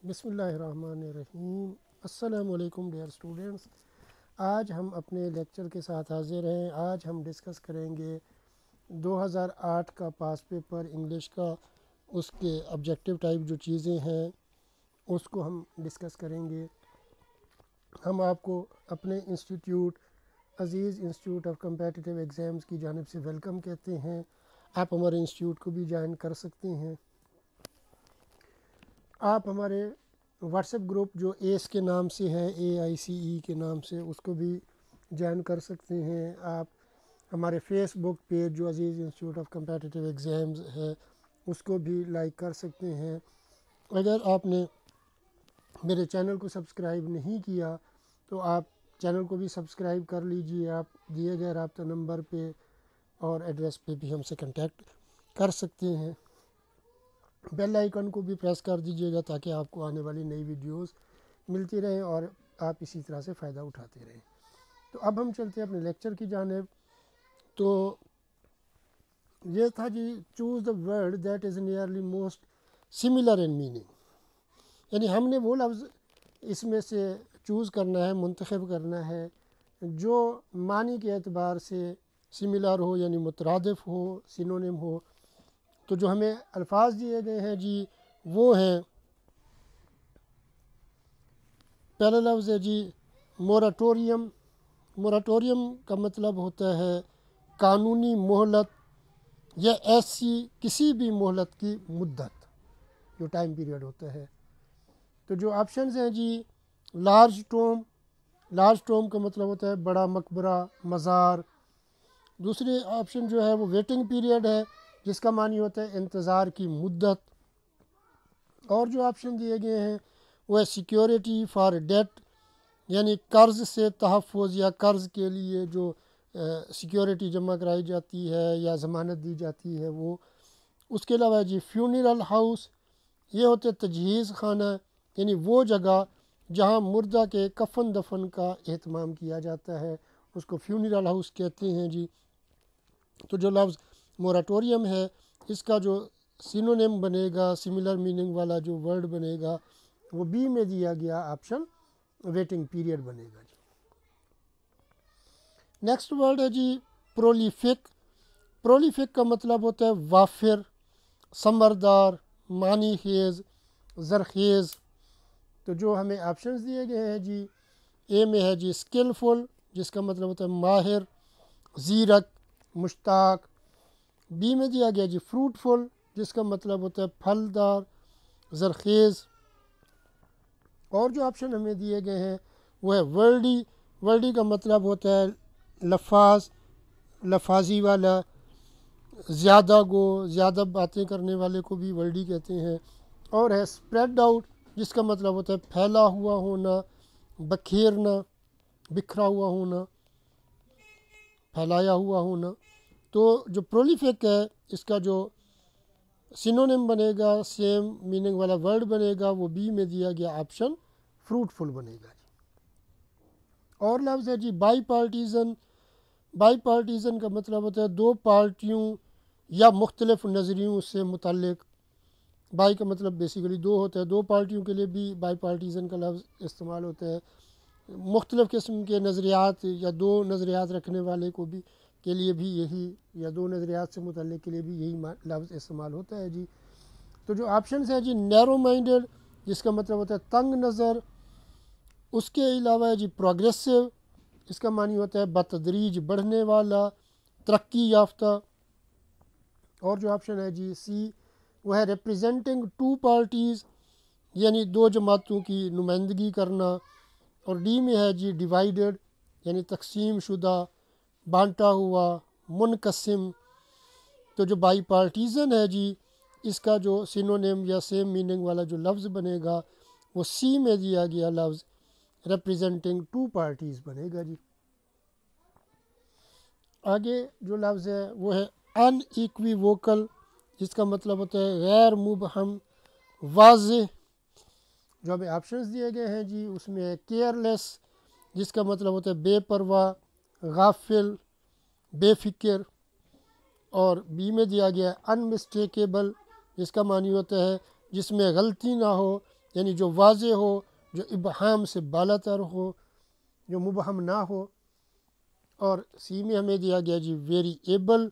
بسم اللہ الرحمن الرحیم۔ السلام علیکم ڈیئر اسٹوڈنٹس، آج ہم اپنے لیکچر کے ساتھ حاضر ہیں۔ آج ہم ڈسکس کریں گے 2008 کا پاس پیپر انگلش کا، اس کے آبجیکٹیو ٹائپ جو چیزیں ہیں اس کو ہم ڈسکس کریں گے۔ ہم آپ کو اپنے institute Aziz institute of competitive exams کی جانب سے ویلکم کہتے ہیں۔ آپ ہمارے انسٹیٹیوٹ کو بھی جوائن کر سکتے ہیں۔ آپ ہمارے واٹس ایپ گروپ جو ایس کے نام سے ہے، AICE کے نام سے، اس کو بھی جوائن کر سکتے ہیں۔ آپ ہمارے فیس بک پیج جو عزیز انسٹیٹیوٹ آف کمپیٹیٹیو ایگزامز ہے اس کو بھی لائک کر سکتے ہیں۔ اگر آپ نے میرے چینل کو سبسکرائب نہیں کیا تو آپ چینل کو بھی سبسکرائب کر لیجیے۔ آپ دیے گئے رابطہ نمبر پہ اور ایڈریس پہ بھی ہم سے کنٹیکٹ کر سکتے ہیں۔ بیل آئیکن کو بھی پریس کر دیجیے گا تاکہ آپ کو آنے والی نئی ویڈیوز ملتی رہیں اور آپ اسی طرح سے فائدہ اٹھاتے رہیں۔ تو اب ہم چلتے ہیں اپنے لیکچر کی جانب۔ تو یہ تھا جی choose the word that is nearly most similar in meaning, یعنی ہم نے وہ لفظ اس میں سے چوز کرنا ہے، منتخب کرنا ہے جو معنی کے اعتبار سے سملر ہو، یعنی مترادف ہو، سینونیم ہو۔ تو جو ہمیں الفاظ دیے گئے ہیں جی وہ ہیں، پہلا لفظ ہے جی موراتوریم۔ موراتوریم کا مطلب ہوتا ہے قانونی مہلت یا ایسی کسی بھی مہلت کی مدت، جو ٹائم پیریڈ ہوتا ہے۔ تو جو آپشنز ہیں جی لارج ٹوم۔ لارج ٹوم کا مطلب ہوتا ہے بڑا مقبرہ، مزار۔ دوسری آپشن جو ہے وہ ویٹنگ پیریڈ ہے، جس کا معنی ہوتا ہے انتظار کی مدت۔ اور جو آپشن دیے گئے ہیں وہ ہے سیکیورٹی فار ڈیٹ، یعنی قرض سے تحفظ یا قرض کے لیے جو سیکیورٹی جمع کرائی جاتی ہے یا ضمانت دی جاتی ہے وہ۔ اس کے علاوہ جی فیونرل ہاؤس، یہ ہوتے تجہیز خانہ، یعنی وہ جگہ جہاں مردہ کے کفن دفن کا اہتمام کیا جاتا ہے، اس کو فیونرل ہاؤس کہتے ہیں جی۔ تو جو لفظ موراتوریم ہے اس کا جو سینونیم بنے گا، سملر میننگ والا جو ورڈ بنے گا وہ بی میں دیا گیا آپشن ویٹنگ پیریڈ بنے گا جی۔ نیکسٹ ورڈ ہے جی پرولیفک۔ پرولیفک کا مطلب ہوتا ہے وافر، ثمردار، معنی خیز، زرخیز۔ تو جو ہمیں آپشنز دیے گئے ہیں جی اے میں ہے جی اسکلفل، جس کا مطلب ہوتا ہے ماہر، زیرک، مشتاق۔ بی میں دیا گیا جی فروٹفل، جس کا مطلب ہوتا ہے پھلدار، زرخیز۔ اور جو آپشن ہمیں دیے گئے ہیں وہ ہے ورڈی۔ ورڈی کا مطلب ہوتا ہے لفاظ، لفاظی والا، زیادہ گو، زیادہ باتیں کرنے والے کو بھی ورڈی کہتے ہیں۔ اور ہے اسپریڈ آؤٹ، جس کا مطلب ہوتا ہے پھیلا ہوا ہونا، بکھیرنا، بکھرا ہوا ہونا، پھیلایا ہوا ہونا۔ تو جو پرولیفک ہے اس کا جو سینونیم بنے گا، سیم میننگ والا ورڈ بنے گا، وہ بی میں دیا گیا آپشن فروٹفل بنے گا جی۔ اور لفظ ہے جی بائی پارٹیزن۔ بائی پارٹیزن کا مطلب ہوتا ہے دو پارٹیوں یا مختلف نظریوں سے متعلق۔ بائی کا مطلب بیسیکلی دو ہوتا ہے، دو پارٹیوں کے لیے بھی بائی پارٹیزن کا لفظ استعمال ہوتا ہے۔ مختلف قسم کے نظریات یا دو نظریات رکھنے والے کو بھی کے لیے بھی یہی، یا دو نظریات سے متعلق کے لیے بھی یہی لفظ استعمال ہوتا ہے جی۔ تو جو آپشنز ہیں جی نیرو مائنڈڈ، جس کا مطلب ہوتا ہے تنگ نظر۔ اس کے علاوہ ہے جی پروگریسو، اس کا معنی ہوتا ہے بتدریج بڑھنے والا، ترقی یافتہ۔ اور جو آپشن ہے جی سی وہ ہے ریپریزنٹنگ ٹو پارٹیز، یعنی دو جماعتوں کی نمائندگی کرنا۔ اور ڈی میں ہے جی ڈیوائیڈڈ، یعنی تقسیم شدہ، بانٹا ہوا، منقسم۔ تو جو بائی پارٹیزن ہے جی اس کا جو سینونیم یا سیم میننگ والا جو لفظ بنے گا وہ سی میں دیا گیا لفظ ریپریزنٹنگ ٹو پارٹیز بنے گا جی۔ آگے جو لفظ ہے وہ ہے ان ایکویووکل، جس کا مطلب ہوتا ہے غیر مبہم، واضح۔ جو ہمیں آپشنز دیے گئے ہیں جی اس میں ہے کیئرلیس، جس کا مطلب ہوتا ہے بے پرواہ، غافل، بے فکر۔ اور بی میں دیا گیا ہے ان مسٹیکیبل، جس کا معنی ہوتا ہے جس میں غلطی نہ ہو یعنی جو واضح ہو، جو ابہام سے بالا تر ہو، جو مبہم نہ ہو۔ اور سی میں ہمیں دیا گیا جی ویریبل،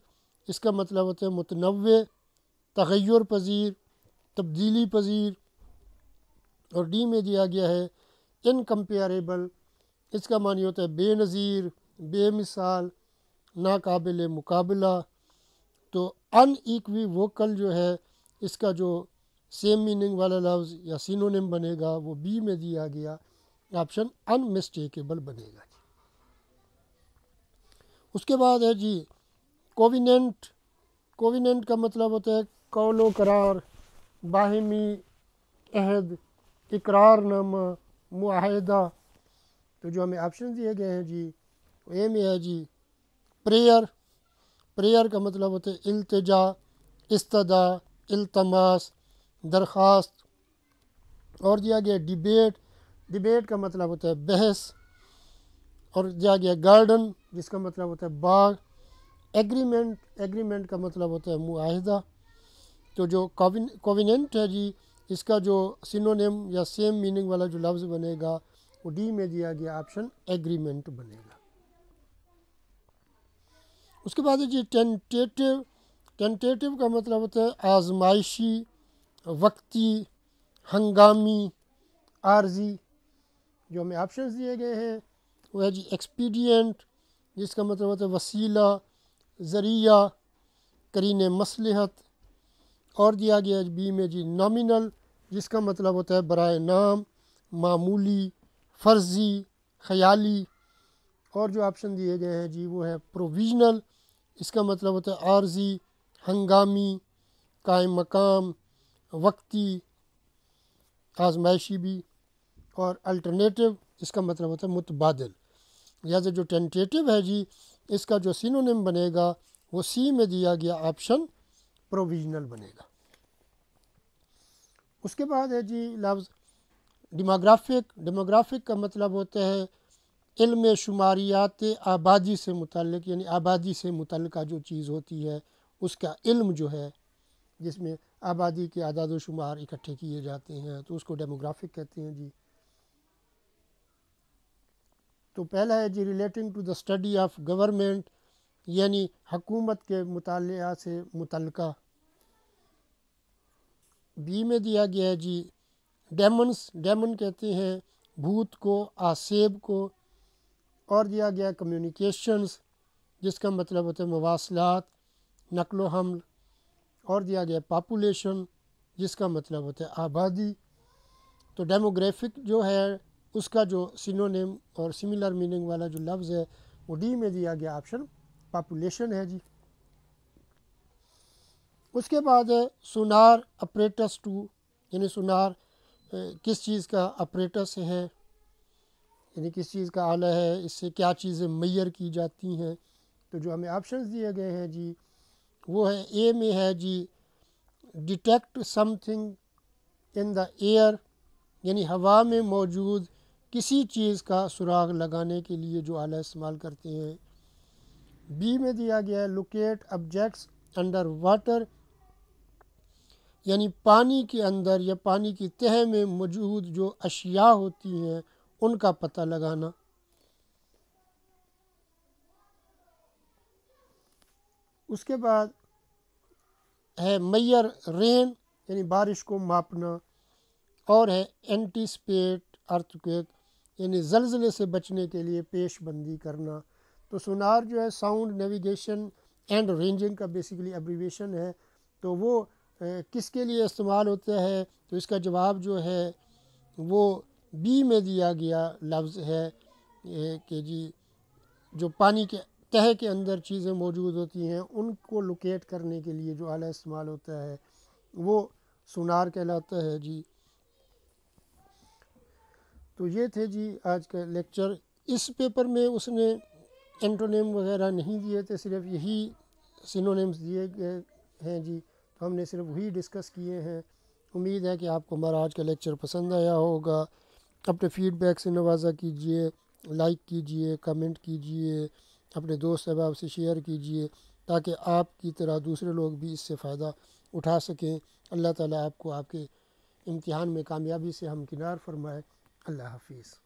اس کا مطلب ہوتا ہے متنوع، تغیر پذیر، تبدیلی پذیر۔ اور ڈی میں دیا گیا ہے انکمپیریبل، اس کا معنی ہوتا ہے بے نظیر، بے مثال، ناقابل مقابلہ۔ تو ان ایکوی ووکل جو ہے، اس کا جو سیم میننگ والا لفظ یا سینونیم بنے گا وہ بی میں دیا گیا آپشن ان مسٹیکیبل بنے گا۔ اس کے بعد ہے جی کوویننٹ۔ کوویننٹ کا مطلب ہوتا ہے قول و قرار، باہمی عہد، اقرار نامہ، معاہدہ۔ تو جو ہمیں آپشن دیے گئے ہیں جی، اے میں ہے جی پریئر۔ پریئر کا مطلب ہوتا ہے التجا، استدعا، التماس، درخواست۔ اور دیا گیا ڈیبیٹ۔ ڈیبیٹ کا مطلب ہوتا ہے بحث۔ اور دیا گیا گارڈن، جس کا مطلب ہوتا ہے باغ۔ ایگریمنٹ، ایگریمنٹ کا مطلب ہوتا ہے معاہدہ۔ تو جو کوویننٹ ہے جی، اس کا جو سینونیم یا سیم میننگ والا جو لفظ بنے گا وہ ڈی میں دیا گیا آپشن ایگریمنٹ بنے گا۔ اس کے بعد ہے جی ٹینٹیٹیو۔ ٹینٹیٹیو کا مطلب ہوتا ہے آزمائشی، وقتی، ہنگامی، عارضی۔ جو ہمیں آپشنز دیے گئے ہیں وہ ہے جی ایکسپیڈینٹ، جس کا مطلب ہوتا ہے وسیلہ، ذریعہ، قرین مصلحت۔ اور دیا گیا بی میں جی نامینل، جس کا مطلب ہوتا ہے برائے نام، معمولی، فرضی، خیالی۔ اور جو آپشن دیے گئے ہیں جی وہ ہے پروویژنل، اس کا مطلب ہوتا ہے عارضی، ہنگامی، قائم مقام، وقتی، آزمائشی بھی۔ اور الٹرنیٹو، اس کا مطلب ہوتا ہے متبادل۔ لہٰذا جو ٹینٹیٹیو ہے جی، اس کا جو سینونیم بنے گا وہ سی میں دیا گیا آپشن پروویژنل بنے گا۔ اس کے بعد ہے جی لفظ ڈیموگرافک۔ ڈیموگرافک کا مطلب ہوتا ہے علم شماریات آبادی سے متعلق، یعنی آبادی سے متعلقہ جو چیز ہوتی ہے اس کا علم جو ہے، جس میں آبادی کے اعداد و شمار اکٹھے کیے جاتے ہیں، تو اس کو ڈیموگرافک کہتے ہیں جی۔ تو پہلا ہے جی relating to the study of government, یعنی حکومت کے مطالعہ سے متعلقہ۔ بی میں دیا گیا ہے جی ڈیمنس۔ ڈیمن کہتے ہیں بھوت کو، آسیب کو۔ اور دیا گیا کمیونیکیشنز، جس کا مطلب ہوتا ہے مواصلات، نقل و حمل۔ اور دیا گیا پاپولیشن، جس کا مطلب ہوتا ہے آبادی۔ تو ڈیموگرافک جو ہے اس کا جو سینونیم اور سملر میننگ والا جو لفظ ہے وہ ڈی میں دیا گیا آپشن پاپولیشن ہے جی۔ اس کے بعد ہے سونار اپریٹس ٹو، یعنی سونار کس چیز کا اپریٹس ہے، یعنی کس چیز کا آلہ ہے، اس سے کیا چیزیں میئر کی جاتی ہیں۔ تو جو ہمیں آپشنز دیے گئے ہیں جی وہ ہے اے میں ہے جی detect something in the air, یعنی ہوا میں موجود کسی چیز کا سراغ لگانے کے لیے جو آلہ استعمال کرتے ہیں۔ بی میں دیا گیا ہے لوکیٹ آبجیکٹس انڈر واٹر، یعنی پانی کے اندر یا پانی کی تہہ میں موجود جو اشیاء ہوتی ہیں ان کا پتہ لگانا۔ اس کے بعد ہے میئر رین، یعنی بارش کو ماپنا۔ اور ہے اینٹیسپیٹ ارتھکویک، یعنی زلزلے سے بچنے کے لیے پیش بندی کرنا۔ تو سونار جو ہے ساؤنڈ نیویگیشن اینڈ رینجنگ کا بیسیکلی ایبریویشن ہے۔ تو وہ کس کے لیے استعمال ہوتا ہے؟ تو اس کا جواب جو ہے وہ بی میں دیا گیا لفظ ہے کہ جی جو پانی کے تہہ کے اندر چیزیں موجود ہوتی ہیں ان کو لوکیٹ کرنے کے لیے جو آلہ استعمال ہوتا ہے وہ سونار کہلاتا ہے جی۔ تو یہ تھے جی آج کا لیکچر۔ اس پیپر میں اس نے اینٹونیم وغیرہ نہیں دیے تھے، صرف یہی سینونیمز دیے گئے ہیں جی، تو ہم نے صرف وہی ڈسکس کیے ہیں۔ امید ہے کہ آپ کو ہمارا آج کا لیکچر پسند آیا ہوگا۔ اپنے فیڈ بیک سے نوازا کیجیے، لائک کیجیے، کمنٹ کیجیے، اپنے دوست احباب سے شیئر کیجیے تاکہ آپ کی طرح دوسرے لوگ بھی اس سے فائدہ اٹھا سکیں۔ اللہ تعالیٰ آپ کو آپ کے امتحان میں کامیابی سے ہمکنار فرمائے۔ اللہ حافظ۔